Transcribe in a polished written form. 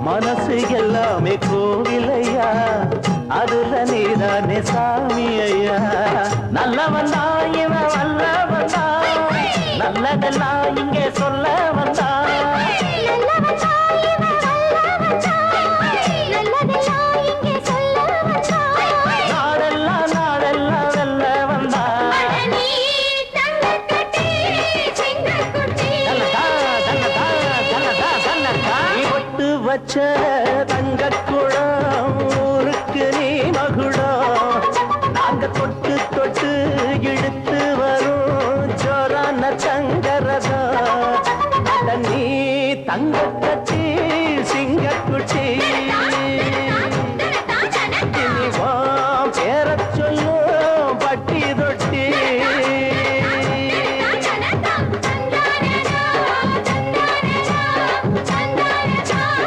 மனசு எல்லாமே கோவிலையா அதுல நீதானே சாமி ஐயா நல்லவன் தான் இவன் வல்லவன் தான் நல்லதெல்லாம் இங்கே சொல்ல வந்தான் நாடெல்லாம் நாடெல்லாம் வெல்ல வந்தான் ஒட்டு வச்ச தங்க குளம்